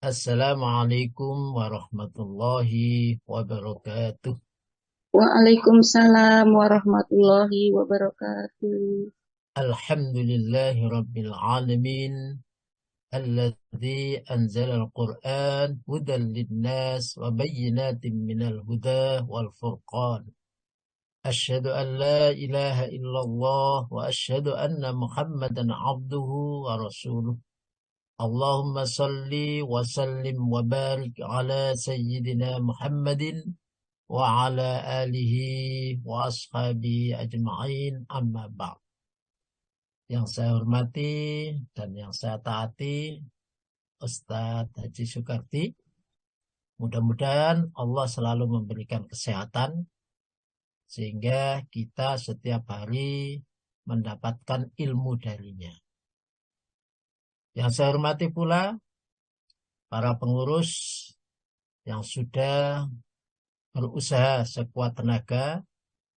Assalamualaikum warahmatullahi wabarakatuh. Waalaikumsalam warahmatullahi wabarakatuh. Alhamdulillahi rabbil alamin. Alladzi anzala al-Qur'an hudan linnas wa bayyinatin minal huda wal furqan. Asyhadu an la ilaha illallah wa asyhadu anna Muhammadan abduhu wa rasuluh. Allahumma salli wa sallim wa barik ala sayyidina Muhammadin wa ala alihi wa ashabihi ajma'in amma ba'd. Yang saya hormati dan yang saya taati Ustadz Haji Soekardi, mudah-mudahan Allah selalu memberikan kesehatan sehingga kita setiap hari mendapatkan ilmu darinya. Yang saya hormati pula para pengurus yang sudah berusaha sekuat tenaga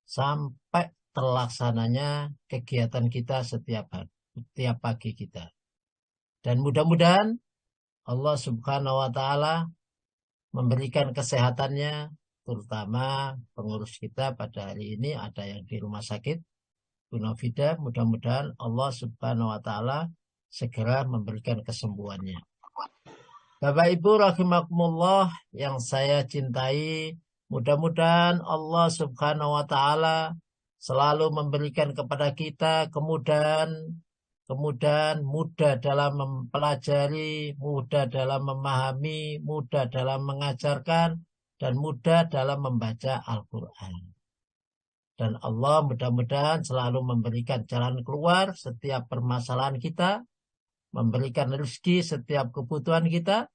sampai terlaksananya kegiatan kita setiap hari, setiap pagi kita. Dan mudah-mudahan Allah Subhanahu wa Ta'ala memberikan kesehatannya, terutama pengurus kita pada hari ini ada yang di rumah sakit Gunafida. Mudah-mudahan Allah Subhanahu wa Ta'ala segera memberikan kesembuhannya. Bapak Ibu rahimakumullah yang saya cintai, mudah-mudahan Allah Subhanahu wa Ta'ala selalu memberikan kepada kita kemudahan, mudah dalam mempelajari, mudah dalam memahami, mudah dalam mengajarkan, dan mudah dalam membaca Al-Quran. Dan Allah mudah-mudahan selalu memberikan jalan keluar setiap permasalahan kita, memberikan rezeki setiap kebutuhan kita,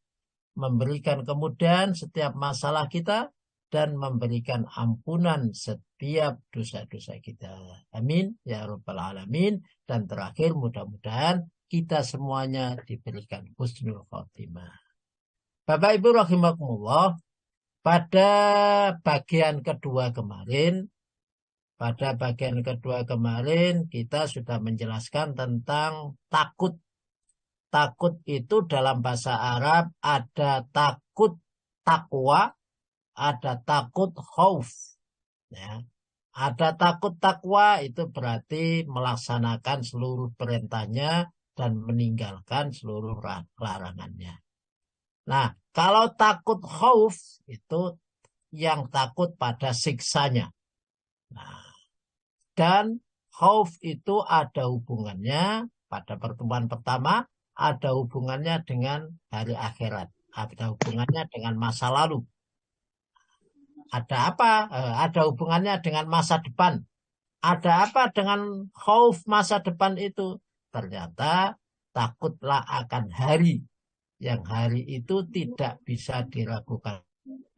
memberikan kemudahan setiap masalah kita, dan memberikan ampunan setiap dosa-dosa kita. Amin. Ya Rabbal Alamin. Dan terakhir mudah-mudahan kita semuanya diberikan husnul khotimah. Bapak Ibu rahimakumullah, pada bagian kedua kemarin, kita sudah menjelaskan tentang takut. Takut itu dalam bahasa Arab ada takut takwa, ada takut khauf. Ya. Ada takut takwa itu berarti melaksanakan seluruh perintahnya dan meninggalkan seluruh larangannya. Nah, kalau takut khauf itu yang takut pada siksanya. Nah, dan khauf itu ada hubungannya pada pertemuan pertama, ada hubungannya dengan hari akhirat, ada hubungannya dengan masa lalu. Ada apa? Ada hubungannya dengan masa depan. Ada apa dengan khauf masa depan itu? Ternyata takutlah akan hari. Yang hari itu tidak bisa diragukan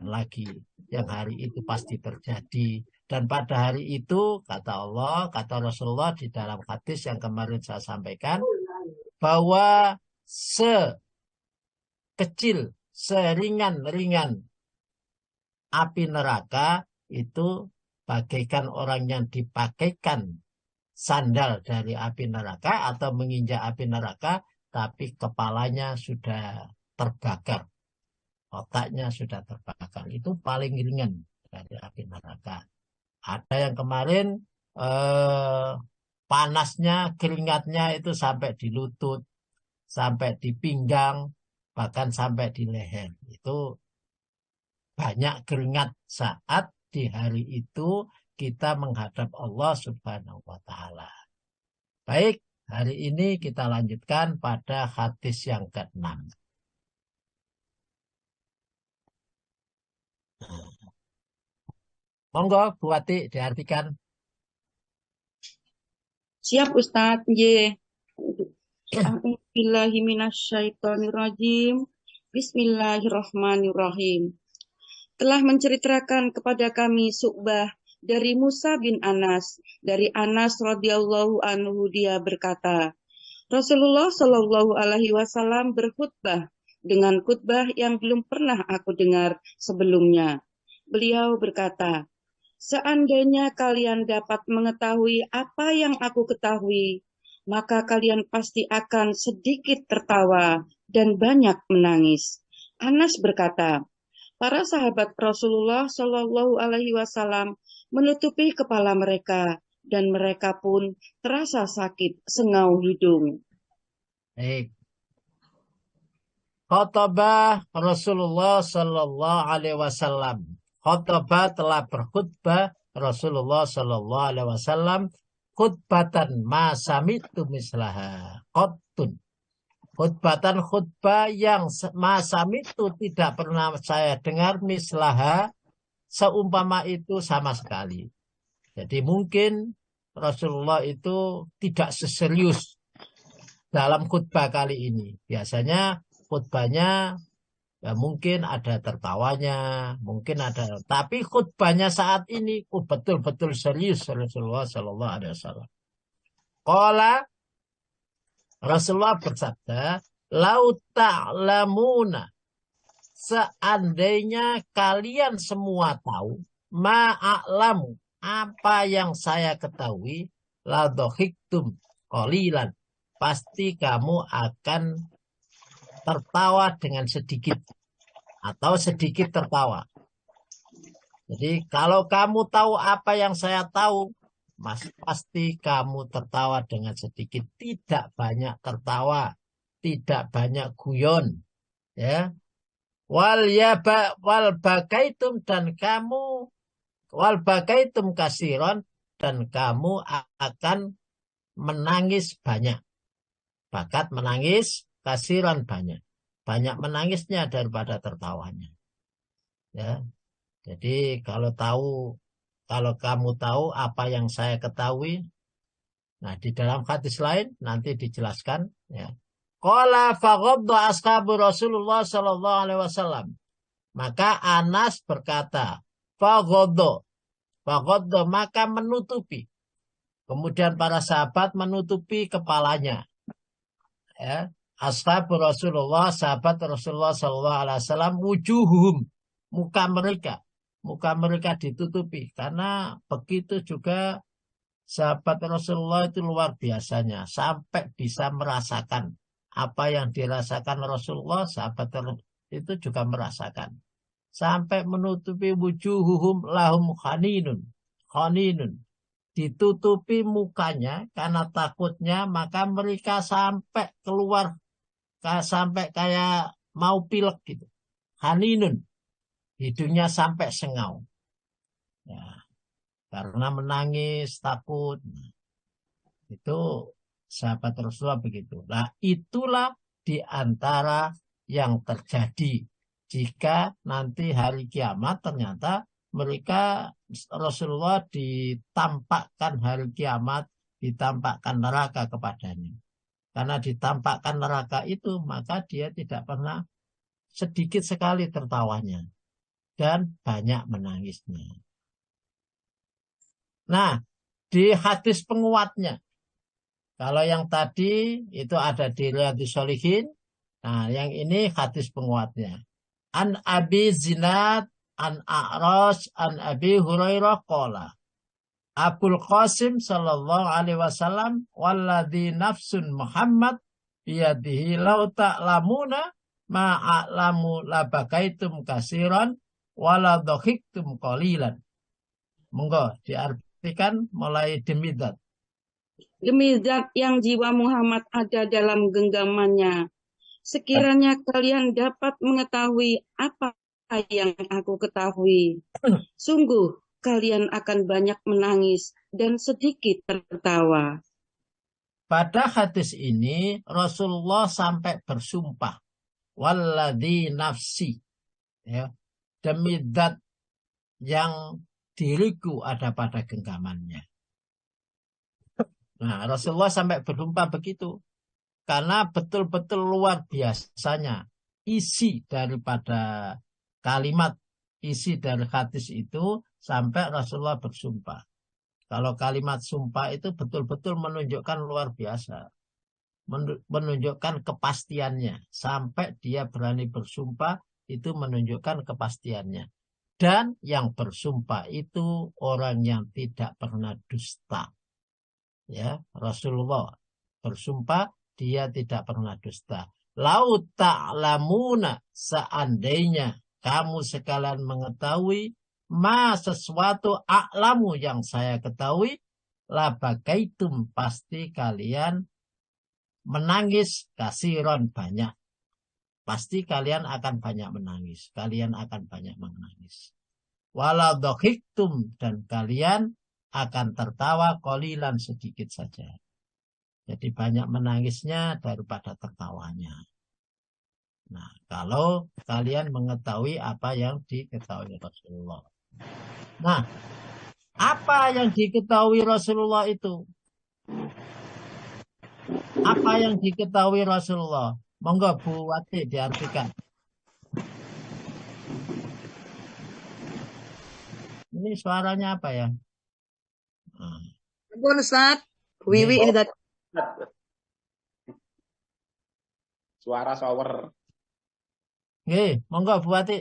lagi. Yang hari itu pasti terjadi. Dan pada hari itu, kata Allah, kata Rasulullah di dalam hadis yang kemarin saya sampaikan, bahwa sekecil, seringan-ringan api neraka itu bagaikan orang yang dipakaikan sandal dari api neraka atau menginjak api neraka, tapi kepalanya sudah terbakar, otaknya sudah terbakar. Itu paling ringan dari api neraka. Ada yang kemarin eh, panasnya, keringatnya itu sampai di lutut, sampai di pinggang, bahkan sampai di leher. Itu banyak keringat saat di hari itu kita menghadap Allah Subhanahu wa Ta'ala. Baik, hari ini kita lanjutkan pada hadis yang ke-6. Monggo, Bu Wati diartikan. Siap Ustadz, ye. A'udzubillahiminasyaitonirrajim. Bismillahirrahmanirrahim. Telah menceritakan kepada kami Su'bah dari Musa bin Anas, dari Anas radhiyallahu anhu, dia berkata, Rasulullah Shallallahu alaihi wasallam berkhutbah dengan khutbah yang belum pernah aku dengar sebelumnya. Beliau berkata, seandainya kalian dapat mengetahui apa yang aku ketahui, maka kalian pasti akan sedikit tertawa dan banyak menangis. Anas berkata, para sahabat Rasulullah Shallallahu Alaihi Wasallam menutupi kepala mereka dan mereka pun terasa sakit sengau hidung. Baik. Khotbah Rasulullah Sallallahu Alaihi Wasallam. Khotbah telah berkhutbah Rasulullah Sallallahu Alaihi Wasallam khutbatan masamitu mislaha khutbun. Khutbatan khutbah yang masamitu tidak pernah saya dengar mislaha seumpama itu sama sekali. Jadi mungkin Rasulullah itu tidak seserius dalam khutbah kali ini. Biasanya khutbahnya ya mungkin ada tertawanya, mungkin ada. Tapi khutbahnya saat ini betul-betul serius Rasulullah Shallallahu Alaihi Wasallam. Qala Rasulullah bersabda, "Lau ta'lamuna, seandainya kalian semua tahu, ma'a'lamu, apa yang saya ketahui, la dohiktum qalilan, pasti kamu akan tertawa dengan sedikit atau sedikit tertawa. Jadi kalau kamu tahu apa yang saya tahu, Mas, pasti kamu tertawa dengan sedikit, tidak banyak tertawa, tidak banyak guyon, ya. Wal bagaitum dan kamu wal bagaitum kasiron dan kamu akan menangis banyak. Bakat menangis kasiron banyak. Banyak menangisnya daripada tertawanya. Ya. Jadi kalau kamu tahu apa yang saya ketahui, nah di dalam hadis lain nanti dijelaskan, ya. Qala faghadda ashabu Rasulullah sallallahu alaihi wasallam. Maka Anas berkata, faghadda maka menutupi. Kemudian para sahabat menutupi kepalanya. Ya. Ashabu Rasulullah, sahabat Rasulullah sallallahu alaihi wasallam, wujuhum, muka mereka ditutupi karena begitu juga sahabat Rasulullah itu luar biasanya sampai bisa merasakan apa yang dirasakan Rasulullah, sahabat itu juga merasakan sampai menutupi wujuhuhum lahum khaninun, ditutupi mukanya karena takutnya, maka mereka sampai keluar sampai kayak mau pilek gitu, khaninun, hidungnya sampai sengau, ya, karena menangis takut. Itu sahabat Rasulullah begitu. Nah, itulah di antara yang terjadi jika nanti hari kiamat ternyata mereka Rasulullah ditampakkan hari kiamat, ditampakkan neraka kepadanya. Karena ditampakkan neraka itu, maka dia tidak pernah, sedikit sekali tertawanya dan banyak menangisnya. Nah, di hadis penguatnya, kalau yang tadi itu ada di Riyadhus Shalihin, nah yang ini hadis penguatnya. An Abi Zinad, an A'ras, an Abi Hurairah qala. Abul Qasim sallallahu alaihi wasallam, walladzi nafsun Muhammad biyadihi law ta'lamuna ma'alamu labakaitum kasiran wala dhahiktum qalilan. Monggo diartikan mulai demi zat. Demi zat yang jiwa Muhammad ada dalam genggamannya, sekiranya kalian dapat mengetahui apa yang aku ketahui, sungguh kalian akan banyak menangis dan sedikit tertawa. Pada hadis ini Rasulullah sampai bersumpah, walladzi nafsi, ya, demi zat yang diriku ada pada genggamannya. Nah, Rasulullah sampai bersumpah begitu karena betul-betul luar biasanya isi daripada kalimat, isi dari hadis itu sampai Rasulullah bersumpah. Kalau kalimat sumpah itu betul-betul menunjukkan luar biasa, menunjukkan kepastiannya. Sampai dia berani bersumpah, itu menunjukkan kepastiannya. Dan yang bersumpah itu orang yang tidak pernah dusta. Ya, Rasulullah bersumpah dia tidak pernah dusta. lau ta'lamuna, seandainya kamu sekalian mengetahui ma sesuatu a'lamu yang saya ketahui, labakaitum, pasti kalian menangis kasiron banyak. Pasti kalian akan banyak menangis. Kalian akan banyak menangis. Walau dohiktum, dan kalian akan tertawa kolilan sedikit saja. Jadi banyak menangisnya daripada tertawanya. Nah, kalau kalian mengetahui apa yang diketahui Rasulullah. Nah, apa yang diketahui Rasulullah itu? Apa yang diketahui Rasulullah? Monggo Bu Wati diartikan. Ini suaranya apa ya? Ampun Ustaz, Wiwi ini tadi. Suara shower. Nggih, monggo Bu Wati.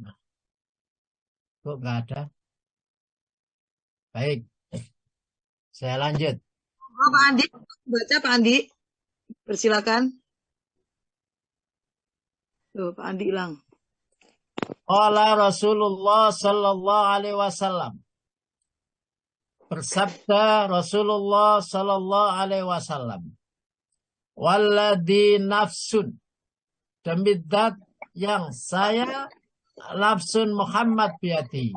Nah, kok nggak ada? Baik, saya lanjut. Oh, Pak Andi, baca Pak Andi. Persilakan. Tuh, Pak Andi hilang. Qala Rasulullah sallallahu alaihi wasallam. Bersabda Rasulullah sallallahu alaihi wasallam. Walladzi nafsun, demi zat yang saya nafsun Muhammad biati.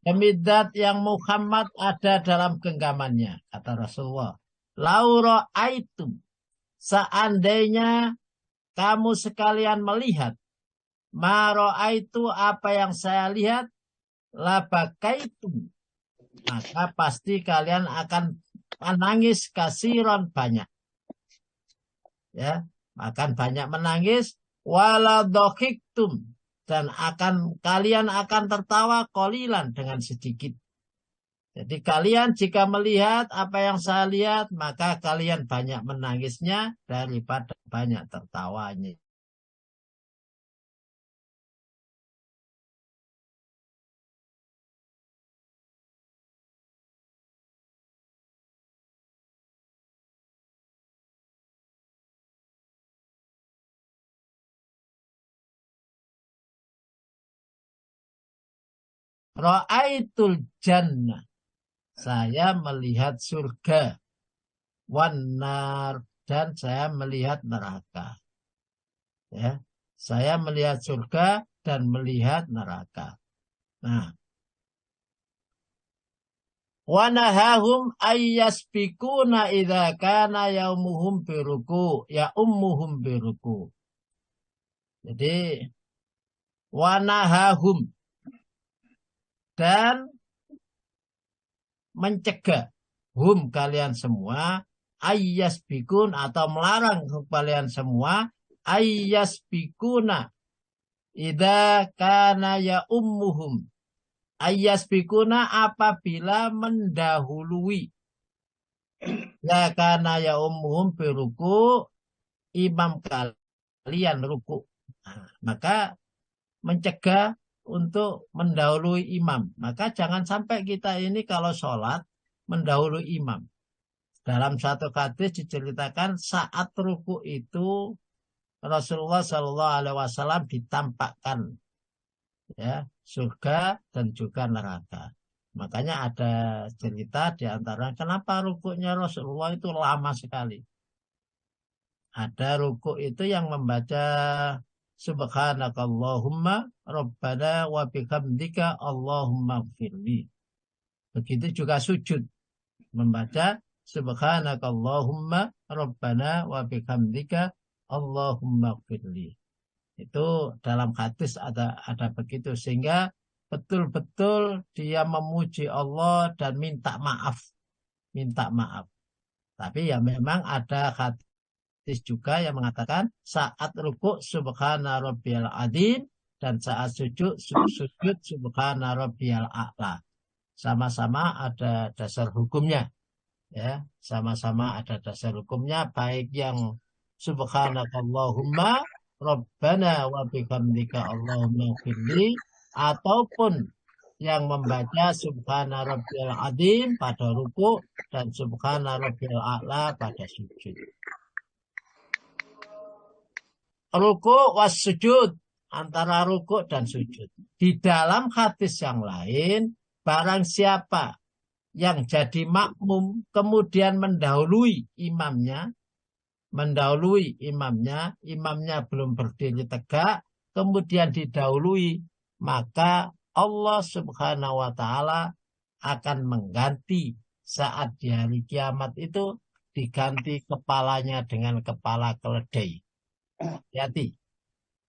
Demi zat yang Muhammad ada dalam genggamannya, kata Rasulullah. Lauro aitum, seandainya kamu sekalian melihat, maro itu apa yang saya lihat, labakaitum, maka pasti kalian akan menangis kasiron banyak. Ya, akan banyak menangis, waladokiktum, dan kalian akan tertawa kolilan dengan sedikit. Jadi kalian jika melihat apa yang saya lihat, maka kalian banyak menangisnya daripada banyak tertawanya. Ra'aitul jannah, saya melihat surga, wanar, dan saya melihat neraka. Ya, saya melihat surga dan melihat neraka. Nah, wanahahum ayyasbikuna idza kana yaumuhum biruku, ya ummuhum biruku. Jadi wanahahum, dan mencegah hum kalian semua, ayyasbikun, atau melarang kalian semua, ayyasbikuna idza kana ya ummuhum, ayyasbikuna apabila mendahului, ya kana ya ummuhum biruku, imam kalian ruku. Nah, maka mencegah untuk mendahului imam. Maka jangan sampai kita ini kalau sholat mendahului imam. Dalam satu hadis diceritakan saat ruku itu Rasulullah Shallallahu Alaihi Wasallam ditampakkan ya surga dan juga neraka. Makanya ada cerita di antara kenapa rukunya Rasulullah itu lama sekali. Ada ruku itu yang membaca Subhanakallahumma Rabbana wa bihamdika Allahumma gfirli. Begitu juga sujud. Membaca Subhanakallahumma Rabbana wa bihamdika Allahumma gfirli. Itu dalam hadis ada begitu. Sehingga betul-betul dia memuji Allah dan minta maaf. Minta maaf. Tapi ya memang ada hadis juga yang mengatakan saat rukuk subhana rabbiyal adzim dan saat sujud subhana rabbiyal a'la. Sama-sama ada dasar hukumnya. Ya, sama-sama ada dasar hukumnya, baik yang subhanakallahumma rabbana wa bihamdika Allahumma firli, ataupun yang membaca Subhana Rabbiyal Azim pada ruku dan Subhana Rabbiyal A'la pada sujud. Ruku was sujud, antara ruku dan sujud. Di dalam hadis yang lain, barang siapa yang jadi makmum kemudian mendahului imamnya, imamnya belum berdiri tegak, kemudian didahului, maka Allah Subhanahu wa Ta'ala akan mengganti saat di hari kiamat itu, diganti kepalanya dengan kepala keledai. Hati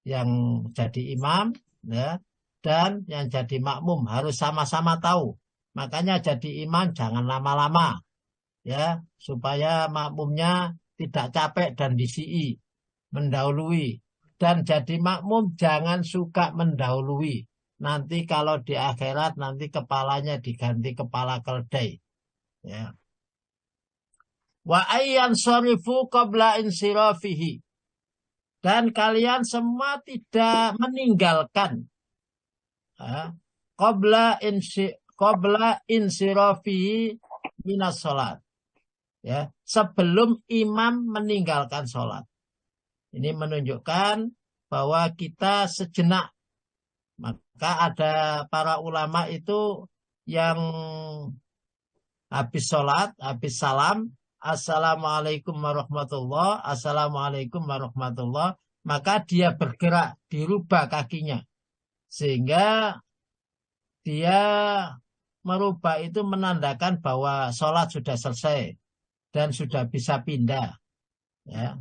yang jadi imam ya, dan yang jadi makmum harus sama-sama tahu. Makanya jadi imam jangan lama-lama ya, supaya makmumnya tidak capek dan disii mendahului. Dan jadi makmum jangan suka mendahului. Nanti kalau di akhirat nanti kepalanya diganti kepala keledai. Ya. Wa ayyan sarifu qabla insirafihi. Dan kalian semua tidak meninggalkan qabla insirafihi minas sholat. Ya, sebelum imam meninggalkan sholat. Ini menunjukkan bahwa kita sejenak. Maka ada para ulama itu yang habis sholat, habis salam, Assalamualaikum warahmatullahi, Assalamualaikum warahmatullahi, maka dia bergerak, dirubah kakinya. Sehingga dia merubah itu menandakan bahwa sholat sudah selesai dan sudah bisa pindah. Ya.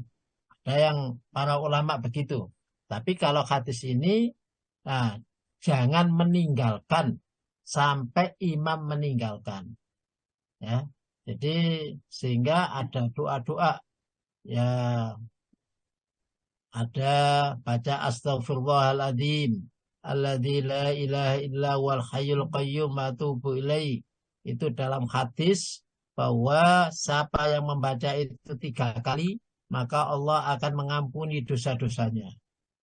Ada yang para ulama begitu. Tapi kalau hadis ini, nah, jangan meninggalkan sampai imam meninggalkan. Ya. Jadi sehingga ada doa-doa, ya, ada baca astaghfirullahaladzim alladzi la ilaha illa wal hayyul qayyum atubu ilaih. Itu dalam hadis bahwa siapa yang membaca itu 3 kali, maka Allah akan mengampuni dosa-dosanya.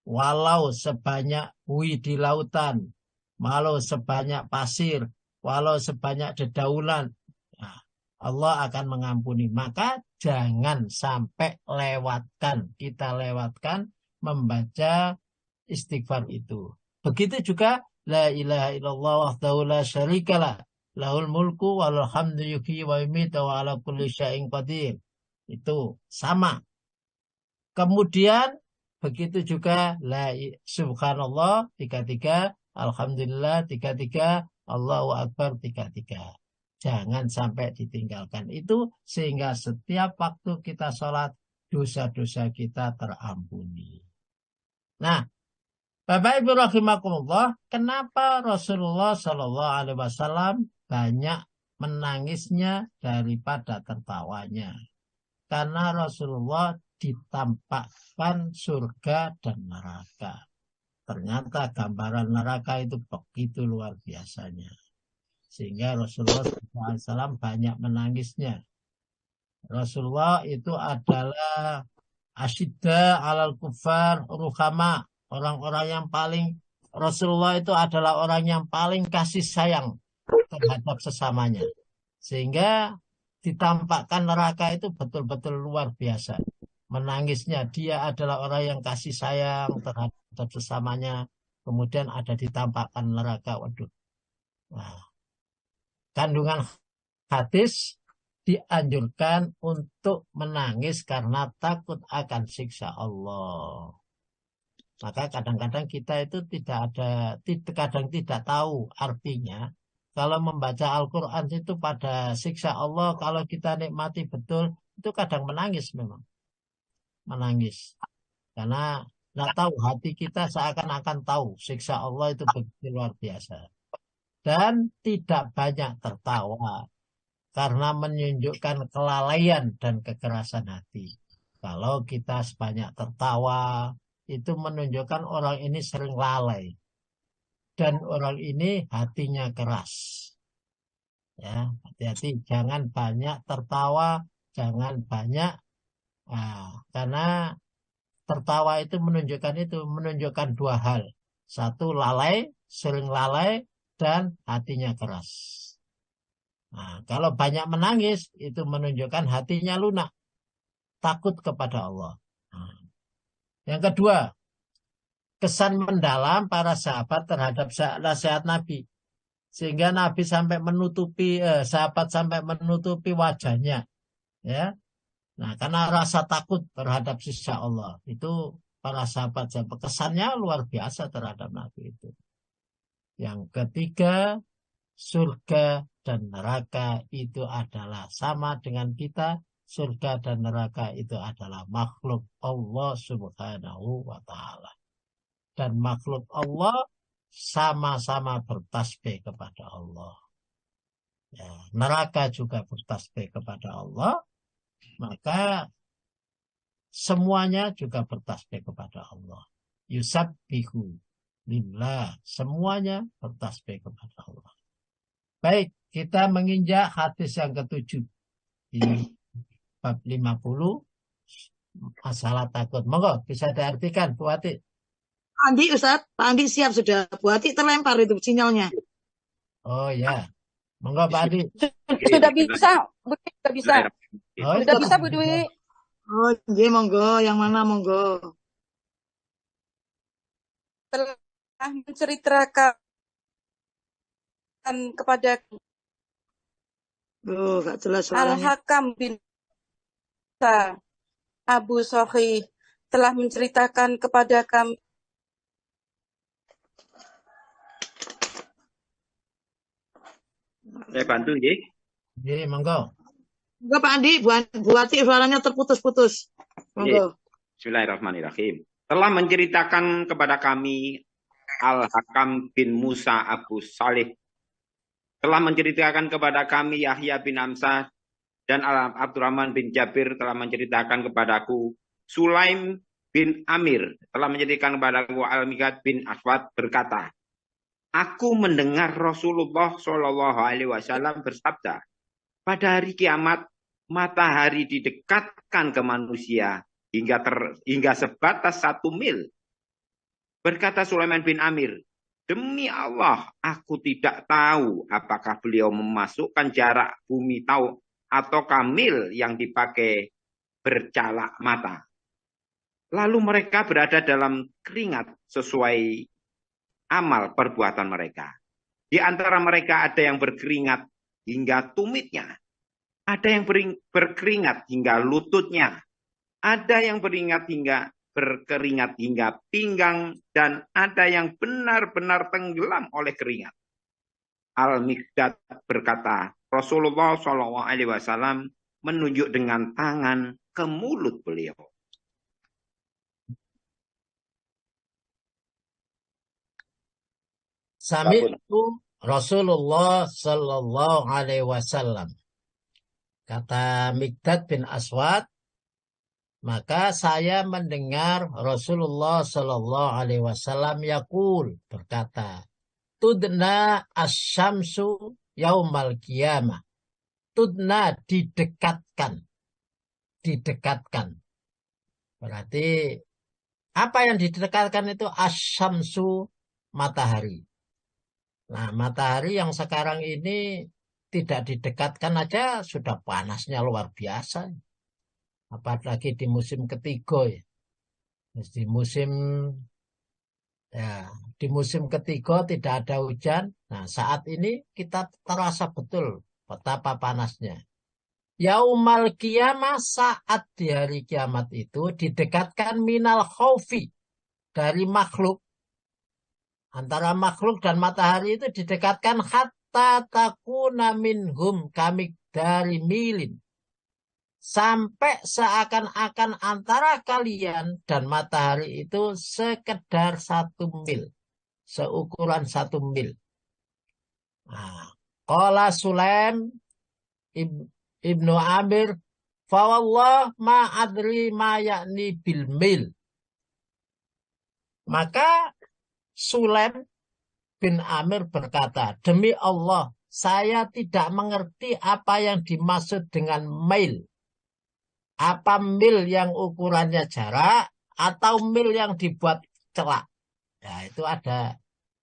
Walau sebanyak buih di lautan, walau sebanyak pasir, walau sebanyak dedaunan, Allah akan mengampuni. Maka jangan sampai kita lewatkan membaca istighfar itu. Begitu juga la ilaha illallah wahdahu la syarikalah lahul mulku walal hamdu yuhyi wa yumiitu wa ala kulli syai'in qadir. Itu sama. Kemudian begitu juga la subhanallah 33, alhamdulillah 33, Allahu akbar 33. Jangan sampai ditinggalkan itu, sehingga setiap waktu kita sholat, dosa-dosa kita terampuni. Nah, Bapak Ibu rahimakumullah, kenapa Rasulullah Shallallahu Alaihi Wasallam banyak menangisnya daripada tertawanya? Karena Rasulullah ditampakkan surga dan neraka. Ternyata gambaran neraka itu begitu luar biasanya. Sehingga Rasulullah SAW banyak menangisnya. Rasulullah itu adalah asyidda alal kufar ruhama. Orang-orang yang paling, Rasulullah itu adalah orang yang paling kasih sayang terhadap sesamanya. Sehingga ditampakkan neraka itu betul-betul luar biasa. Menangisnya, dia adalah orang yang kasih sayang terhadap sesamanya. Kemudian ada ditampakkan neraka. Waduh. Nah, kandungan hadis dianjurkan untuk menangis karena takut akan siksa Allah. Maka kadang-kadang kita itu kadang tidak tahu artinya. Kalau membaca Al-Quran itu pada siksa Allah, kalau kita nikmati betul, itu kadang menangis memang. Menangis. Karena nggak tahu, hati kita seakan-akan tahu siksa Allah itu begitu luar biasa. Dan tidak banyak tertawa karena menunjukkan kelalaian dan kekerasan hati. Kalau kita sebanyak tertawa, itu menunjukkan orang ini sering lalai dan orang ini hatinya keras. Ya, hati-hati, jangan banyak tertawa, jangan banyak, karena tertawa itu menunjukkan 2 hal. 1, lalai, sering lalai. dan hatinya keras. Nah, kalau banyak menangis, itu menunjukkan hatinya lunak, takut kepada Allah. Nah, yang kedua, kesan mendalam para sahabat terhadap nasihat Nabi. Sehingga Nabi sampai menutupi, sahabat sampai menutupi wajahnya. Ya. Nah, karena rasa takut terhadap sisa Allah. Itu para sahabat kesannya luar biasa terhadap Nabi itu. Yang ketiga, surga dan neraka itu adalah sama dengan kita. Surga dan neraka itu adalah makhluk Allah Subhanahu wa Ta'ala. Dan makhluk Allah sama-sama bertasbih kepada Allah. Ya, neraka juga bertasbih kepada Allah. Maka semuanya juga bertasbih kepada Allah. Yusabbihu lillah. Semuanya bertasbih kepada Allah. Baik, kita menginjak hadis yang ketujuh di bab 50 masalah takut. Monggo bisa diartikan, Bu Ati. Andi, Ustaz, Pak Andi siap sudah. Bu Ati terlempar itu sinyalnya. Oh ya, monggo Pak Adi. Sudah bisa, Bu Dwi, sudah bisa. Oh, Sudah itu bisa, Bu Dwi. Oh, iya, monggo. Yang mana monggo? Telah menceritakan kepada Oh, gak jelas suaranya. Al-Hakam bin Abu Sohi telah menceritakan kepada kami Saya bantu, nggih. Jadi monggo. Monggo Pak Andi, Bu Ati suaranya terputus-putus. Monggo. Bismillahirrahmanirrahim. Telah menceritakan kepada kami Al-Hakam bin Musa Abu Salih. Telah menceritakan kepada kami Yahya bin Amsah dan Abdurrahman bin Jabir telah menceritakan kepadaku. Sulaim bin Amir telah menceritakan kepadaku. Al-Mikdad bin Aswad berkata, aku mendengar Rasulullah Shallallahu Alaihi Wasallam bersabda, pada hari kiamat matahari didekatkan ke manusia hingga sebatas 1 mil. Berkata Sulaiman bin Amir, demi Allah, aku tidak tahu apakah beliau memasukkan jarak bumi tahu atau kamil yang dipakai bercalak mata. Lalu mereka berada dalam keringat sesuai amal perbuatan mereka. Di antara mereka ada yang berkeringat hingga tumitnya. Ada yang berkeringat hingga lututnya. Ada yang berkeringat hingga pinggang, dan ada yang benar-benar tenggelam oleh keringat. Al-Mikdad berkata, Rasulullah SAW menunjuk dengan tangan ke mulut beliau. Sami'tu Rasulullah Sallallahu Alaihi Wasallam. Kata Mikdad bin Aswad, maka saya mendengar Rasulullah Sallallahu Alaihi Wasallam yaqul, berkata, tudna asyamsu yaumal qiyamah. Tudna didekatkan. Didekatkan. Berarti apa yang didekatkan itu asyamsu, matahari. Nah, matahari yang sekarang ini tidak didekatkan aja sudah panasnya luar biasa. Apalagi di musim ketiga ya. Di musim ketiga tidak ada hujan. Nah, saat ini kita terasa betul betapa panasnya. Yaumal qiyamah, saat di hari kiamat itu didekatkan minal khaufi, dari makhluk. Antara makhluk dan matahari itu didekatkan hatta takuna minhum kamik dari milin. Sampai seakan-akan antara kalian dan matahari itu sekedar 1 mil. Seukuran 1 mil. Nah, qala Sulaim ibnu Amir, fawallah ma adri ma yakni bil mil. Maka Sulaim bin Amir berkata, demi Allah, saya tidak mengerti apa yang dimaksud dengan mil. Apa mil yang ukurannya jarak atau mil yang dibuat celak. Ya, itu ada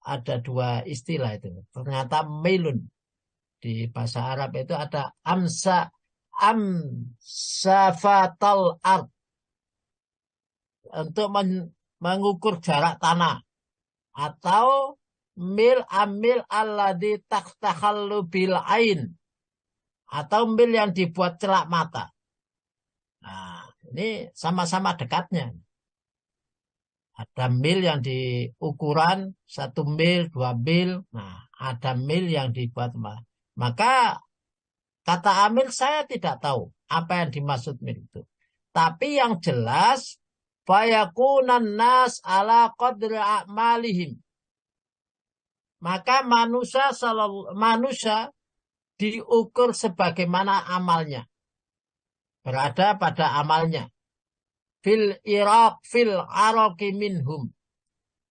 ada dua istilah itu. Ternyata milun. Di bahasa Arab itu ada amsafatal ard. Untuk mengukur jarak tanah. Atau mil amil alladhi taktakhallu bil ain. Atau mil yang dibuat celak mata. Nah, ini sama-sama dekatnya. Ada mil yang di ukuran 1 mil, 2 mil. Nah, ada mil yang dibuat. Maka kata amil saya tidak tahu apa yang dimaksud mil itu. Tapi yang jelas, fayakunan nas ala qadri a'malihim. Maka manusia diukur sebagaimana amalnya. Berada pada amalnya. Fil araqi minhum.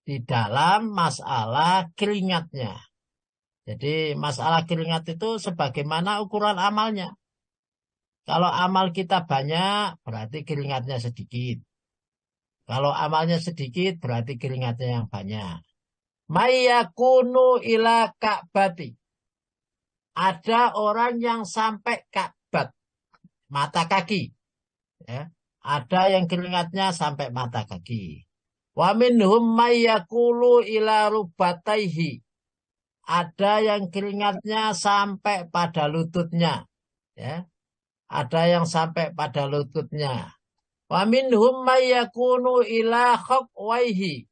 Di dalam masalah keringatnya. Jadi masalah keringat itu sebagaimana ukuran amalnya. Kalau amal kita banyak, berarti keringatnya sedikit. Kalau amalnya sedikit, berarti keringatnya yang banyak. Mayyakunu ila ka'bati. Ada orang yang sampai ka'bat. Mata kaki. Ya. Ada yang keringatnya sampai mata kaki. Wa minhum mayyakulu ila rubataihi. Ada yang keringatnya sampai pada lututnya. Ya. Ada yang sampai pada lututnya. Wa minhum mayyakunu ila khuqwaihi.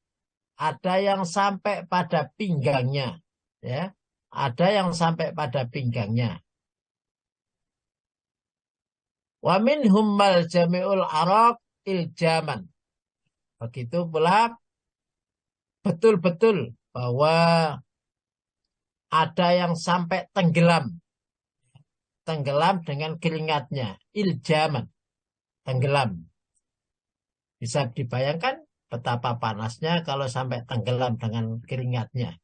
Ada yang sampai pada pinggangnya. Ya. Ada yang sampai pada pinggangnya. Wa minhum mal jami'ul araq iljaman. Begitu pula betul-betul bahwa ada yang sampai tenggelam. Tenggelam dengan keringatnya. Iljaman. Tenggelam. Bisa dibayangkan betapa panasnya kalau sampai tenggelam dengan keringatnya.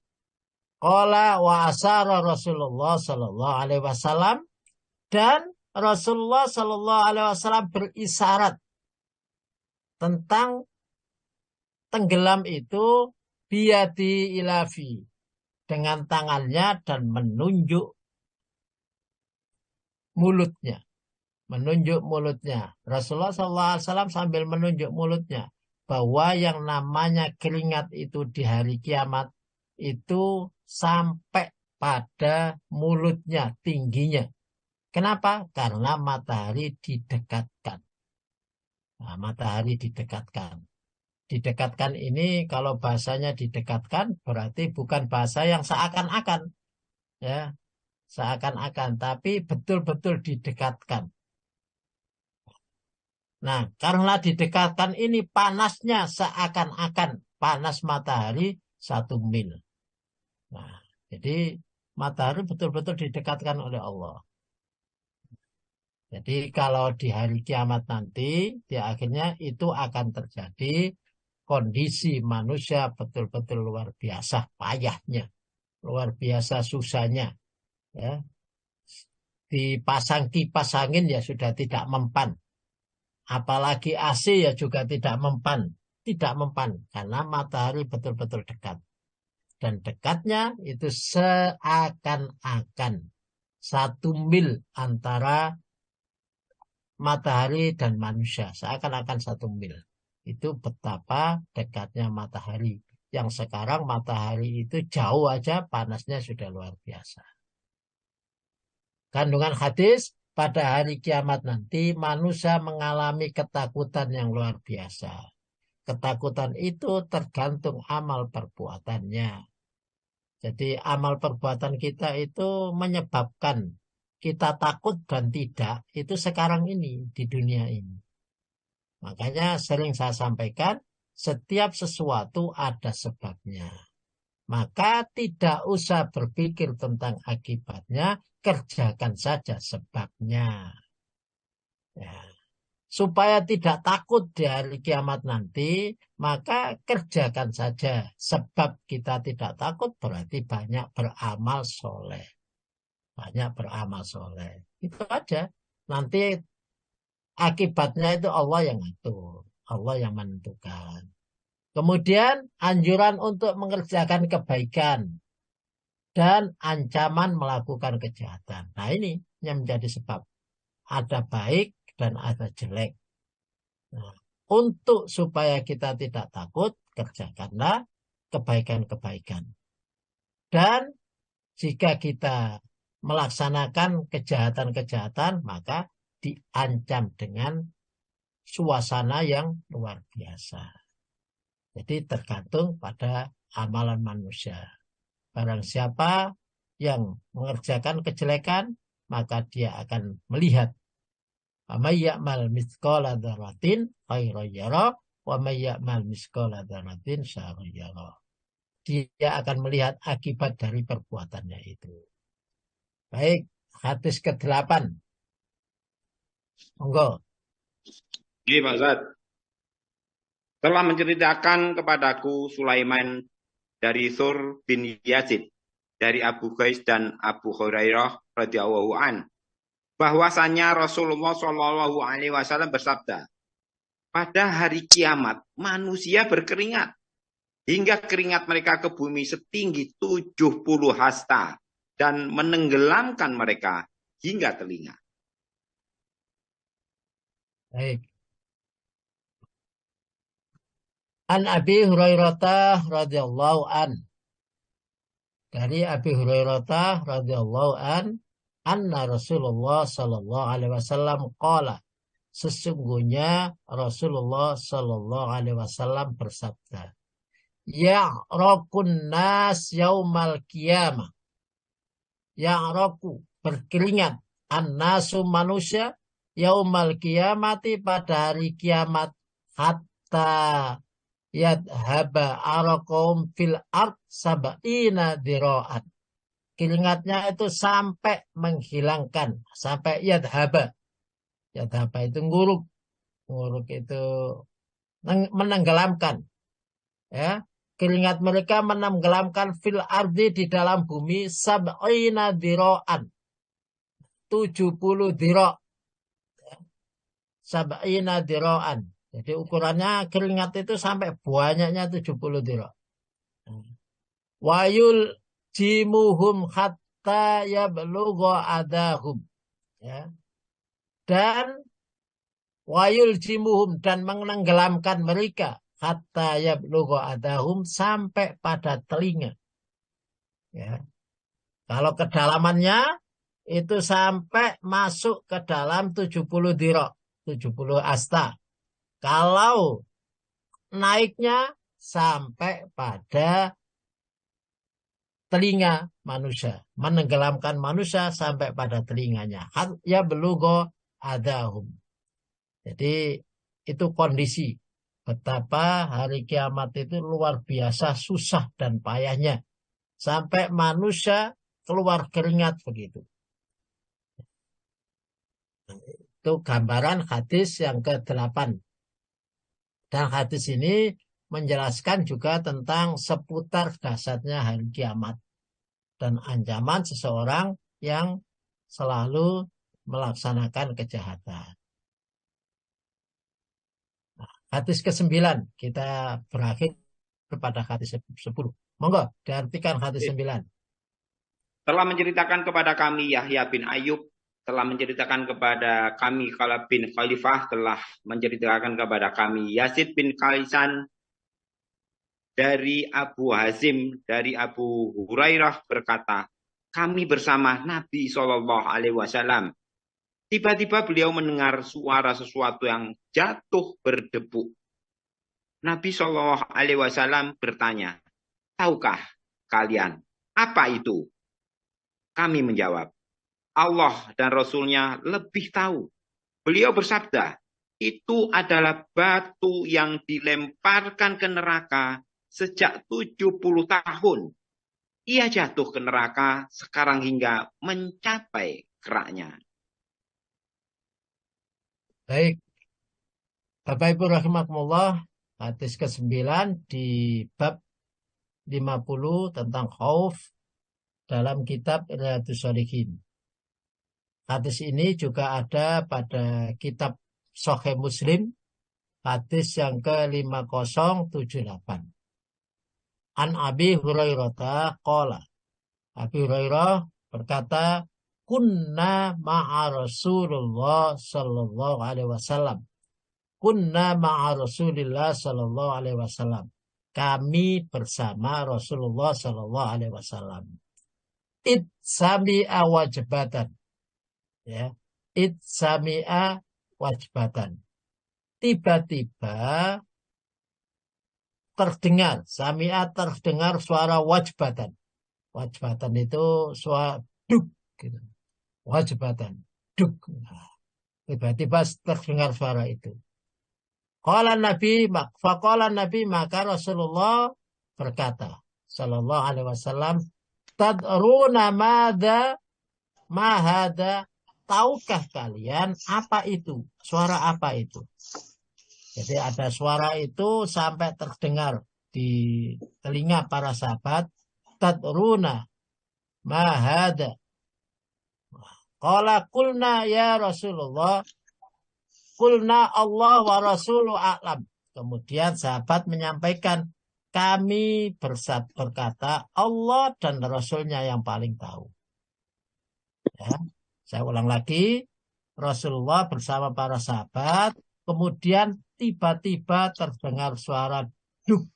Qala wa asara Rasulullah sallallahu alaihi wasallam, dan Rasulullah sallallahu alaihi wasallam berisyarat tentang tenggelam itu biyadi ilafi, dengan tangannya dan menunjuk mulutnya. Menunjuk mulutnya. Rasulullah sallallahu alaihi wasallam sambil menunjuk mulutnya. Bahwa yang namanya keringat itu di hari kiamat itu sampai pada mulutnya, tingginya. Kenapa? Karena matahari didekatkan. Nah, matahari didekatkan. Didekatkan ini kalau bahasanya didekatkan berarti bukan bahasa yang seakan-akan. Ya, seakan-akan. Tapi betul-betul didekatkan. Nah, karena didekatkan ini panasnya seakan-akan panas matahari 1 mil. Nah, jadi matahari betul-betul didekatkan oleh Allah. Jadi kalau di hari kiamat nanti, di akhirnya itu akan terjadi kondisi manusia betul-betul luar biasa payahnya, luar biasa susahnya. Ya. Dipasang kipas angin ya sudah tidak mempan. Apalagi AC ya juga tidak mempan. Tidak mempan karena matahari betul-betul dekat. Dan dekatnya itu seakan-akan 1 mil antara matahari dan manusia. Seakan-akan 1 mil. Itu betapa dekatnya matahari. Yang sekarang matahari itu jauh aja panasnya sudah luar biasa. Kandungan hadis, pada hari kiamat nanti manusia mengalami ketakutan yang luar biasa. Ketakutan itu tergantung amal perbuatannya. Jadi amal perbuatan kita itu menyebabkan kita takut dan tidak, itu sekarang ini, di dunia ini. Makanya sering saya sampaikan, setiap sesuatu ada sebabnya. Maka tidak usah berpikir tentang akibatnya, kerjakan saja sebabnya. Ya. Supaya tidak takut di hari kiamat nanti, maka kerjakan saja. Sebab kita tidak takut berarti banyak beramal soleh. Banyak beramal soleh. Itu aja. Nanti akibatnya itu Allah yang ngatur. Allah yang menentukan. Kemudian anjuran untuk mengerjakan kebaikan dan ancaman melakukan kejahatan. Nah, ini yang menjadi sebab. Ada baik dan ada jelek. Nah, untuk supaya kita tidak takut, kerjakanlah kebaikan-kebaikan. Dan jika kita melaksanakan kejahatan-kejahatan, maka diancam dengan suasana yang luar biasa. Jadi tergantung pada amalan manusia. Barang siapa yang mengerjakan kejelekan, maka dia akan melihat. Wa may ya'mal mithqala dzarratin khairan yara wa may ya'mal mithqala dzarratin syarran yara. Dia akan melihat akibat dari perbuatannya itu. Baik, hadis ke-8. Monggo. Iya, Pak Ustaz. Telah menceritakan kepadaku Sulaiman dari Sur bin Yazid, dari Abu Qais dan Abu Hurairah radhiyallahu an, bahwasanya Rasulullah Shallallahu Alaihi Wasallam bersabda, pada hari kiamat manusia berkeringat hingga keringat mereka ke bumi setinggi 70 hasta dan menenggelamkan mereka hingga telinga. Baik. An Abi Hurairah radhiyallahu an. Dari Abi Hurairah radhiyallahu an, anna Rasulullah sallallahu alaihi wasallam qala, sesungguhnya Rasulullah sallallahu alaihi wasallam bersabda, ya'raqun nas yaumal qiyamah. Ya'raqu, berkeringat, an-nasu manusia, yaumal qiyamati, pada hari kiamat, hatta yadhaba araqum fil ard sab'ina dira'at. Keringatnya itu sampai menghilangkan, sampai yadhaba. Yadhaba itu nguruk. Nguruk itu menenggelamkan. Ya, keringat mereka menenggelamkan fil ardi, di dalam bumi, sab'ina dira'an. 70 dira'. Sab'ina dira'an. Jadi ukurannya keringat itu sampai banyaknya 70 dira'. Wayul jimuhum hatta yablugha adahum. Ya. Dan wayul jimuhum, dan menenggelamkan mereka, hatta yablugha adahum, sampai pada telinga. Ya. Kalau kedalamannya itu sampai masuk ke dalam 70 dira', 70 asta. Kalau naiknya sampai pada telinga manusia, menenggelamkan manusia sampai pada telinganya. Ya belugho adahum. Jadi itu kondisi betapa hari kiamat itu luar biasa susah dan payahnya, sampai manusia keluar keringat begitu. Itu gambaran hadis yang ke-8. Dan hadis ini menjelaskan juga tentang seputar dahsyatnya hari kiamat dan ancaman seseorang yang selalu melaksanakan kejahatan. Nah, hadis ke-9, kita berakhir kepada hadis 10. Monggo, diartikan hadis 9. Telah menceritakan kepada kami Yahya bin Ayub, telah menceritakan kepada kami Khalaf bin Khalifah, telah menceritakan kepada kami Yazid bin Kaisan dari Abu Hazim, dari Abu Hurairah berkata, kami bersama Nabi Shallallahu Alaihi Wasallam. Tiba-tiba beliau mendengar suara sesuatu yang jatuh berdebu. Nabi Shallallahu Alaihi Wasallam bertanya, tahukah kalian apa itu? Kami menjawab, Allah dan Rasulnya lebih tahu. Beliau bersabda, itu adalah batu yang dilemparkan ke neraka sejak 70 tahun. Ia jatuh ke neraka sekarang hingga mencapai keraknya. Baik, Bapak Ibu rahimakumullah, hadis ke-9 di bab 50 tentang khauf dalam kitab Riyadhus Shalihin. Hadis ini juga ada pada kitab Sahih Muslim Hadis yang ke-5078. An Abi Hurairah qala. Abi Hurairah berkata, kunna ma'a Rasulullah sallallahu alaihi wasallam. Kunna ma'a Rasulillah sallallahu alaihi wasallam. Kami bersama Rasulullah sallallahu alaihi wasallam. Id sami'a wajbatan. Ya. Id sami'a wajbatan. Tiba-tiba terdengar, sami'a terdengar suara wajbatan. Wajbatan itu suara duk gitu. Wajbatan duk. Tiba-tiba terdengar suara itu. Qala Nabi, maka Rasulullah berkata sallallahu alaihi wasallam, tadruna madza ma hada, tahukah kalian apa itu? Suara apa itu? Jadi ada suara itu sampai terdengar di telinga para sahabat. Tadruna ma hada. Qala qulna ya Rasulullah. Qulna Allah wa Rasulu a'lam. Kemudian sahabat menyampaikan, kami berkata Allah dan Rasulnya yang paling tahu. Ya, saya ulang lagi, Rasulullah bersama para sahabat, kemudian tiba-tiba terdengar suara duk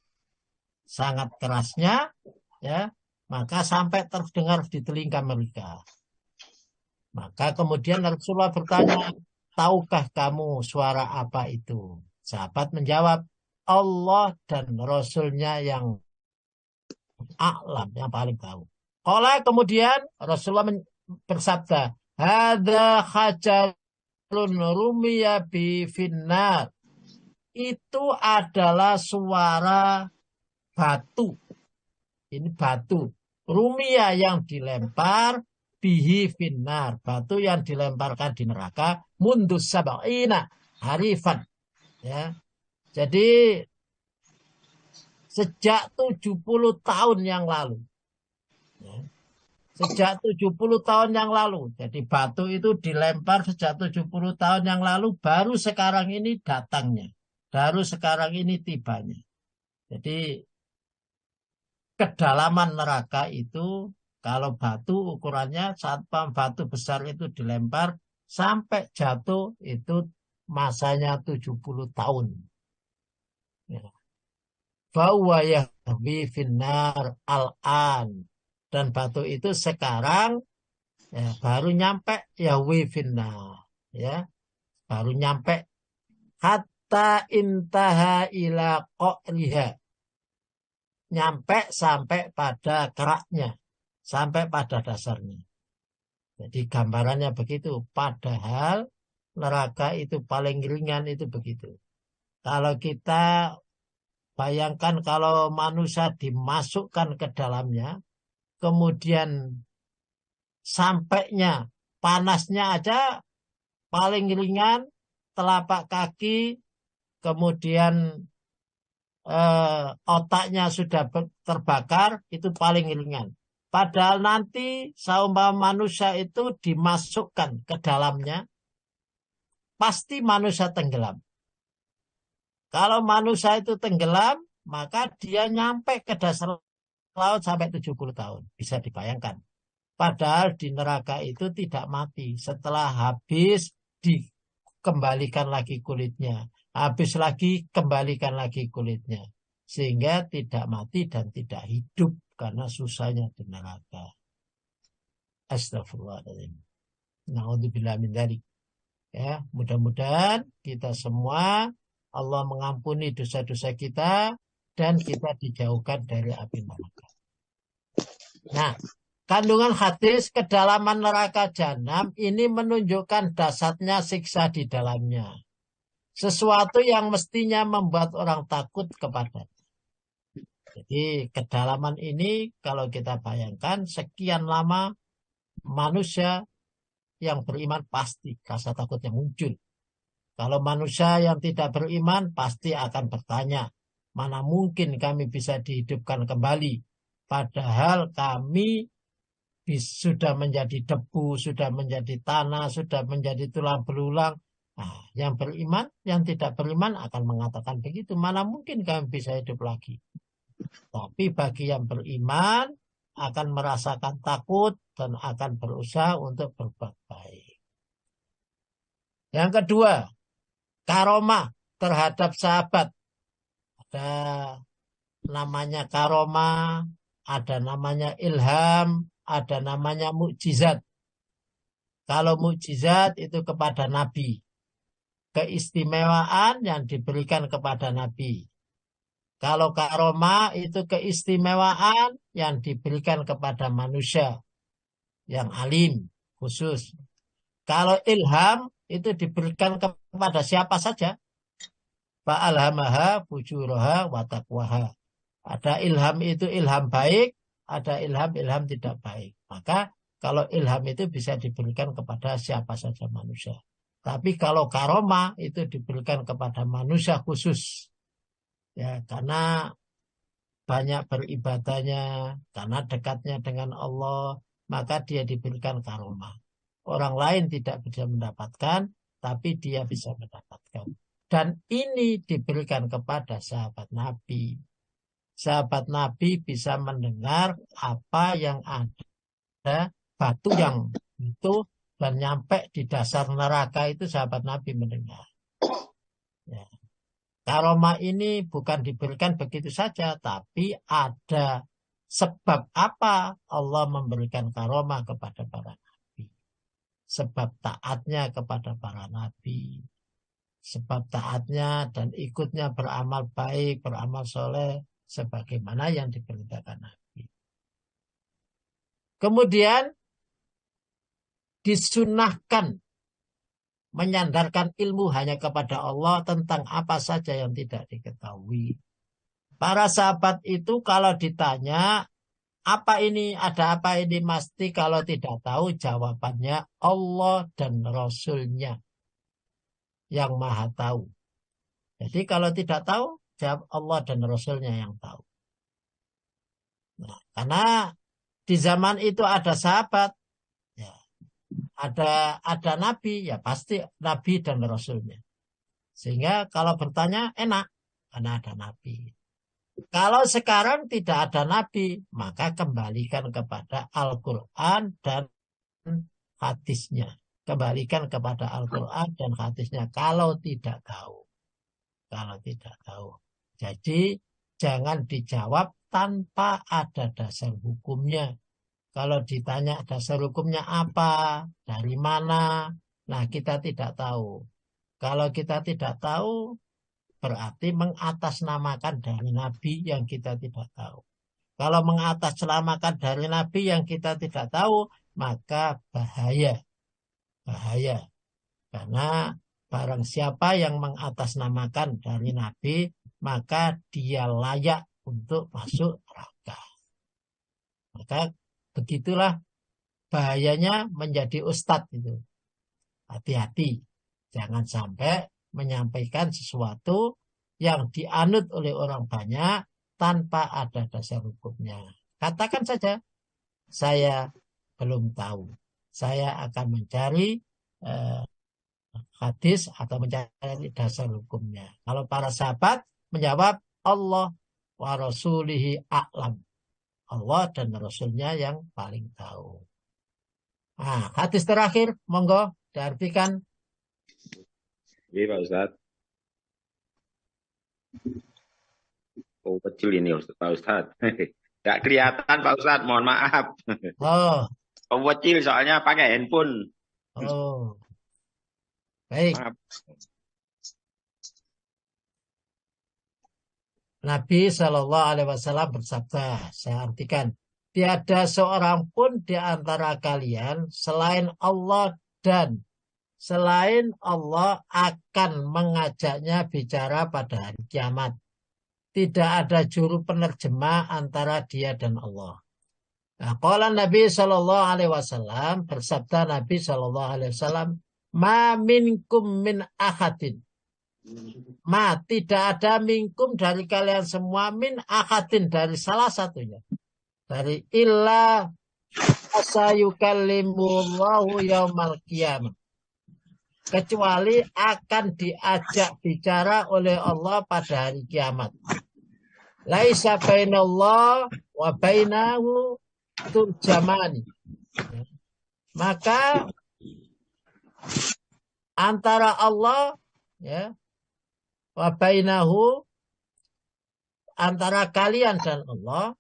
sangat kerasnya, ya, maka sampai terdengar di telinga mereka. Maka kemudian Rasulullah bertanya, tahukah kamu suara apa itu? Sahabat menjawab, Allah dan Rasulnya yang a'lam, yang paling tahu. Qala, kemudian Rasulullah bersabda, hadza hajarun rumiya bi finnar. Itu adalah suara batu. Ini batu. Rumiya yang dilempar, bihi finnar, batu yang dilemparkan di neraka, mundus sab'ina harifan. Ya. Jadi sejak 70 tahun yang lalu. Ya. Sejak 70 tahun yang lalu. Jadi batu itu dilempar sejak 70 tahun yang lalu, baru sekarang ini datangnya. Baru sekarang ini tibanya. Jadi kedalaman neraka itu, kalau batu ukurannya saat batu besar itu dilempar sampai jatuh itu masanya 70 tahun. Ya. Bahwa yahwi finnar al-an, dan batu itu sekarang ya, baru nyampe yahwi finnar, ya, baru nyampe hatta intaha ila qa'riha, nyampe sampai pada keraknya, sampai pada dasarnya. Jadi gambarannya begitu. Padahal neraka itu paling ringan itu begitu. Kalau kita bayangkan kalau manusia dimasukkan ke dalamnya, kemudian sampainya panasnya aja paling ringan, telapak kaki, kemudian otaknya sudah terbakar, itu paling ringan. Padahal nanti seumpama manusia itu dimasukkan ke dalamnya, pasti manusia tenggelam. Kalau manusia itu tenggelam, maka dia nyampe ke dasar laut sampai 70 tahun. Bisa dibayangkan. Padahal di neraka itu tidak mati. Setelah habis, dikembalikan lagi kulitnya. Habis lagi, kembalikan lagi kulitnya. Sehingga tidak mati dan tidak hidup karena susahnya di neraka. Astagfirullahaladzim. Na'udzubillah min dzalik. Ya, mudah-mudahan kita semua Allah mengampuni dosa-dosa kita dan kita dijauhkan dari api neraka. Nah, kandungan hadis kedalaman neraka jahanam ini menunjukkan dahsyatnya siksa di dalamnya. Sesuatu yang mestinya membuat orang takut kepadanya. Jadi kedalaman ini kalau kita bayangkan sekian lama manusia yang beriman pasti rasa takutnya muncul. Kalau manusia yang tidak beriman pasti akan bertanya, mana mungkin kami bisa dihidupkan kembali. Padahal kami sudah menjadi debu, sudah menjadi tanah, sudah menjadi tulang belulang. Nah, yang beriman, yang tidak beriman akan mengatakan begitu. Mana mungkin kami bisa hidup lagi. Tapi bagi yang beriman akan merasakan takut dan akan berusaha untuk berbuat baik. Yang kedua, karomah terhadap sahabat. Ada namanya karomah, ada namanya ilham, ada namanya mukjizat. Kalau mukjizat itu kepada Nabi. Keistimewaan yang diberikan kepada Nabi. Kalau karomah itu keistimewaan yang diberikan kepada manusia. Yang alim, khusus. Kalau ilham itu diberikan kepada siapa saja. Fa'alhamaha fujuraha wa taqwaha. Ada ilham itu ilham baik, ada ilham tidak baik. Maka kalau ilham itu bisa diberikan kepada siapa saja manusia. Tapi kalau karomah itu diberikan kepada manusia khusus. Ya, karena banyak beribadahnya, karena dekatnya dengan Allah, maka dia diberikan karomah. Orang lain tidak bisa mendapatkan, tapi dia bisa mendapatkan. Dan ini diberikan kepada sahabat Nabi. Sahabat Nabi bisa mendengar apa yang ada, batu yang itu, dan nyampe di dasar neraka itu sahabat Nabi mendengar. Ya. Karomah ini bukan diberikan begitu saja, tapi ada sebab apa Allah memberikan karomah kepada para nabi. Sebab taatnya kepada para nabi. Sebab taatnya dan ikutnya beramal baik, beramal soleh, sebagaimana yang diperintahkan Nabi. Kemudian disunahkan menyandarkan ilmu hanya kepada Allah tentang apa saja yang tidak diketahui. Para sahabat itu kalau ditanya, apa ini, ada apa ini, mesti kalau tidak tahu jawabannya Allah dan Rasulnya yang maha tahu. Jadi kalau tidak tahu, jawab Allah dan Rasulnya yang tahu. Nah, karena di zaman itu ada sahabat, ya, ada nabi, ya pasti nabi dan Rasulnya. Sehingga kalau bertanya enak, karena ada nabi. Kalau sekarang tidak ada nabi, maka kembalikan kepada Al-Quran dan hadisnya. Kembalikan kepada Al-Quran dan hadisnya kalau tidak tahu. Kalau tidak tahu. Jadi jangan dijawab tanpa ada dasar hukumnya. Kalau ditanya dasar hukumnya apa, dari mana, nah kita tidak tahu. Kalau kita tidak tahu, berarti mengatasnamakan dari Nabi yang kita tidak tahu. Kalau mengatasnamakan dari Nabi yang kita tidak tahu, maka bahaya. Bahaya. Karena barang siapa yang mengatasnamakan dari Nabi, maka dia layak untuk masuk neraka. Maka begitulah bahayanya menjadi ustadz itu. Hati-hati. Jangan sampai menyampaikan sesuatu yang dianut oleh orang banyak tanpa ada dasar hukumnya. Katakan saja, saya belum tahu. Saya akan mencari hadis atau mencari dasar hukumnya. Kalau para sahabat menjawab Allah wa rasulihi a'lam. Allah dan Rasulnya yang paling tahu. Nah, hadis terakhir, monggo diartikan. Iya Pak Ustadz. Oh kecil ini Pak Ustadz. Gak kelihatan Pak Ustadz, mohon maaf. Oh, Oh kecil soalnya pakai handphone. oh, baik. Maaf. Nabi Shallallahu Alaihi Wasallam bersabda, saya artikan, tiada seorang pun di antara kalian selain Allah dan selain Allah akan mengajaknya bicara pada hari kiamat. Tidak ada juru penerjemah antara dia dan Allah. Nah, qala Nabi Shallallahu Alaihi Wasallam, bersabda Nabi Shallallahu Alaihi Wasallam, ma minkum min ahadin. Ma, tidak ada minkum dari kalian semua, min ahadin, dari salah satunya. Dari illa asayukallimullahu yaumal qiyamah. kecuali akan diajak bicara oleh Allah pada hari kiamat. Laisa bainallah wa bainahu turjamani. Maka antara Allah ya wa bainahu, antara kalian dan Allah,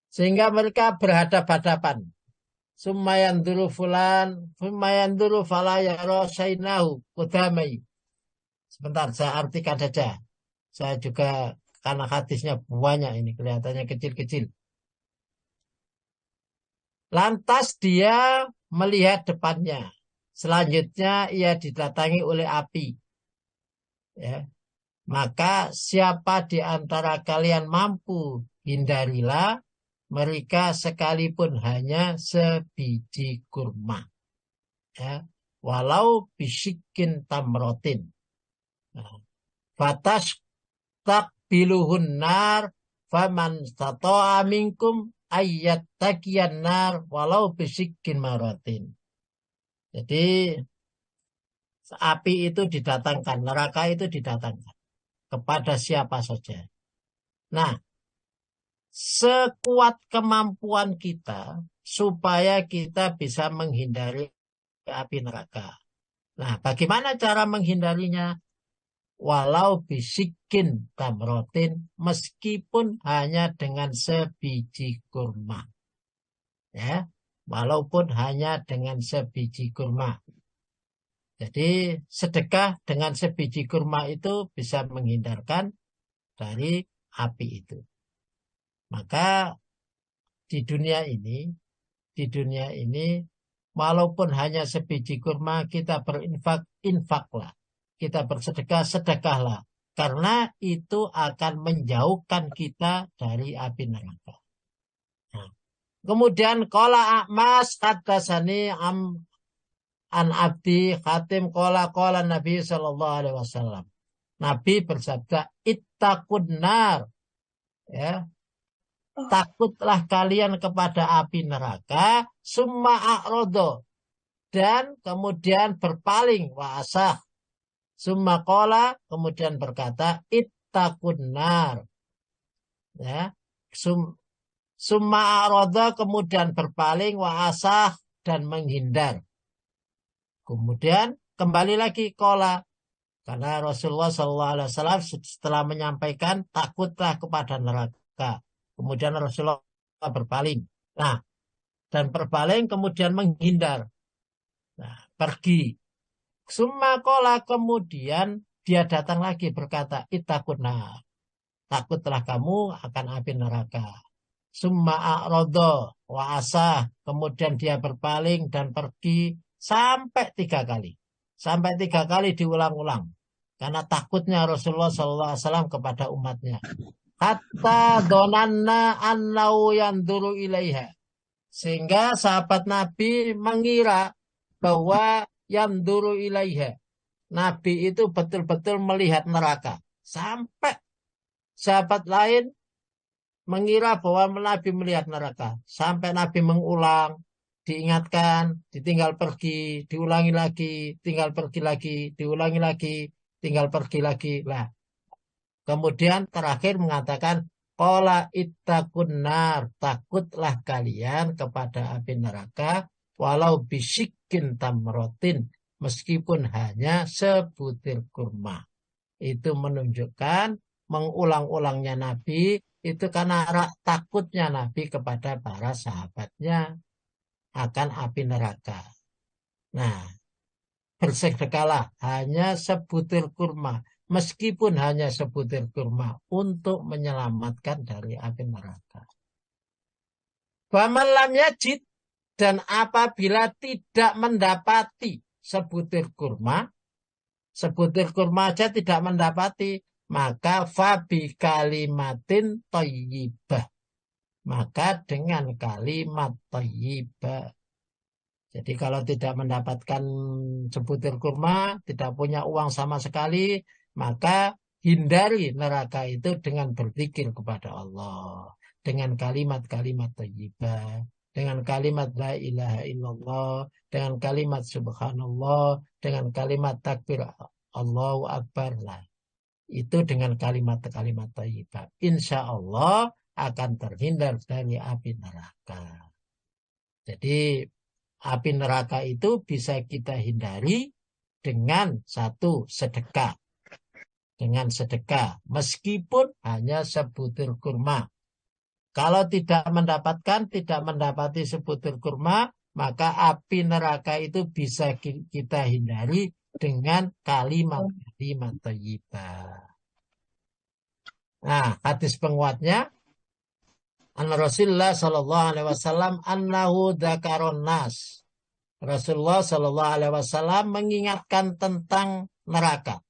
sehingga mereka berhadap-hadapan. Summayan dulu fulan, summayan dulu fala yara sainahu qudamai. Sebentar, saya artikan saja. Saya juga, karena hadisnya banyak ini, kelihatannya kecil-kecil. Lantas dia melihat depannya. Selanjutnya ia didatangi oleh api. Ya. Maka siapa di antara kalian mampu, hindarilah mereka sekalipun hanya sebiji kurma. Ya. Walau bisikin tamrotin. Fatas takbiluhun nar faman stato'a minkum ayat takian nar walau bisikin marotin. Jadi api itu didatangkan, neraka itu didatangkan kepada siapa saja. Nah, sekuat kemampuan kita supaya kita bisa menghindari api neraka. Nah, bagaimana cara menghindarinya? Walau bisikin tamrotin, meskipun hanya dengan sebiji kurma. Ya, walaupun hanya dengan sebiji kurma. Jadi sedekah dengan sebiji kurma itu bisa menghindarkan dari api itu. Maka di dunia ini walaupun hanya sebiji kurma, kita infaklah. Kita bersedekah, sedekahlah. Karena itu akan menjauhkan kita dari api neraka. Nah, kemudian qala A'mas haddatsani an abdi Hatim qala Nabi sallallahu alaihi wasallam. Nabi bersabda, ittaqun nar. Ya. Takutlah kalian kepada api neraka, summa a'rodo, dan kemudian berpaling, wa'asah. Summa qala, kemudian berkata, ittaqun nar. Ya. Summa a'rodo, kemudian berpaling, wa'asah, dan menghindar. Kemudian kembali lagi qala. Karena Rasulullah SAW setelah menyampaikan, takutlah kepada neraka. Kemudian Rasulullah berpaling. Nah, dan berpaling kemudian menghindar. Nah, pergi. Summa qala, kemudian dia datang lagi berkata, ittaqunna. Takutlah kamu akan api neraka. Summa a'rodo wa asah. Kemudian dia berpaling dan pergi sampai 3 kali. Sampai 3 kali diulang-ulang. Karena takutnya Rasulullah SAW kepada umatnya. Hatta donanna annau yanduru ilaiha. Sehingga sahabat Nabi mengira bahwa yanduru ilaiha. Nabi itu betul-betul melihat neraka. Sampai sahabat lain mengira bahwa Nabi melihat neraka. Sampai Nabi mengulang, diingatkan, ditinggal pergi, diulangi lagi, tinggal pergi lagi, diulangi lagi, tinggal pergi lagi. Lah. Kemudian terakhir mengatakan, qala ittaqun nar, takutlah kalian kepada api neraka, walau bisikin tamrotin, meskipun hanya sebutir kurma. Itu menunjukkan mengulang-ulangnya Nabi, itu karena takutnya Nabi kepada para sahabatnya akan api neraka. Nah, bersedekahlah hanya sebutir kurma. Meskipun hanya sebutir kurma untuk menyelamatkan dari api neraka. Faman lam yajid, dan apabila tidak mendapati sebutir kurma aja tidak mendapati, maka fabi kalimatin thayyibah. Maka dengan kalimat thayyibah. Jadi kalau tidak mendapatkan sebutir kurma, tidak punya uang sama sekali, maka hindari neraka itu dengan berzikir kepada Allah. dengan kalimat-kalimat thayyibah, dengan kalimat la ilaha illallah, dengan kalimat subhanallah, dengan kalimat takbir Allahu Akbar lah. Itu dengan kalimat-kalimat thayyibah. Insya Allah akan terhindar dari api neraka. Jadi api neraka itu bisa kita hindari dengan satu sedekah. Dengan sedekah, meskipun hanya sebutir kurma. Kalau tidak mendapati sebutir kurma, maka api neraka itu bisa kita hindari dengan kalimat-kalimat thayyibah. Nah, hadis penguatnya, an Rasulullah sallallahu alaihi wasallam annahu dzakaron nas. Rasulullah sallallahu alaihi wasallam mengingatkan tentang neraka.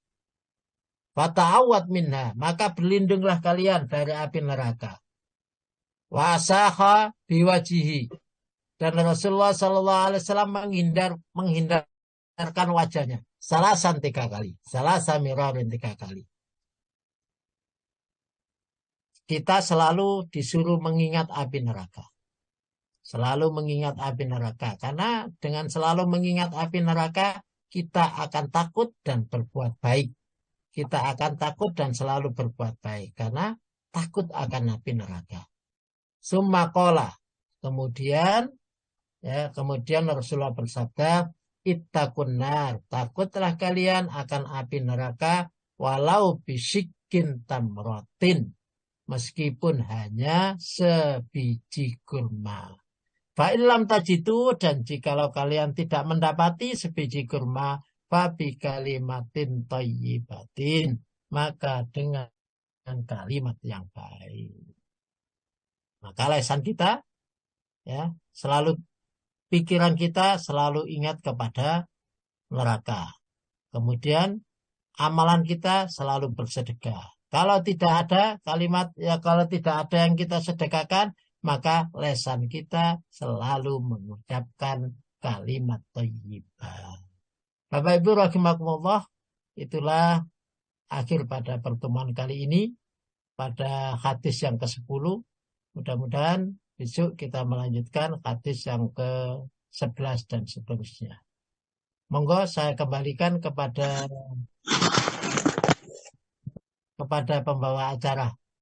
Fata'awad minha, maka berlindunglah kalian dari api neraka. Wa asaha biwajihi, dan Rasulullah sallallahu alaihi wasallam menghindarkan wajahnya. Salasan 3 kali. Salasa mirarin 3 kali. Kita selalu disuruh mengingat api neraka. Selalu mengingat api neraka. Karena dengan selalu mengingat api neraka, kita akan takut dan berbuat baik. Kita akan takut dan selalu berbuat baik. Karena takut akan api neraka. Summa qala. Kemudian Rasulullah bersabda, ittaqun nar, takutlah kalian akan api neraka walau bisyikkin tamratin, meskipun hanya sebiji kurma. Fa'ilam tajidu, dan jikalau kalian tidak mendapati sebiji kurma, fa bi kalimatin thayyibatin, maka dengan kalimat yang baik. Maka lesan kita, ya, selalu pikiran kita selalu ingat kepada neraka. Kemudian amalan kita selalu bersedekah. Kalau tidak ada kalimat, kalau tidak ada yang kita sedekahkan, maka lesan kita selalu mengucapkan kalimat thayyibah. Bapak Ibu rahimakumullah, itulah akhir pada pertemuan kali ini pada hadis yang ke-10. Mudah-mudahan besok kita melanjutkan hadis yang ke-11 dan seterusnya. Monggo saya kembalikan kepada pembawa acara.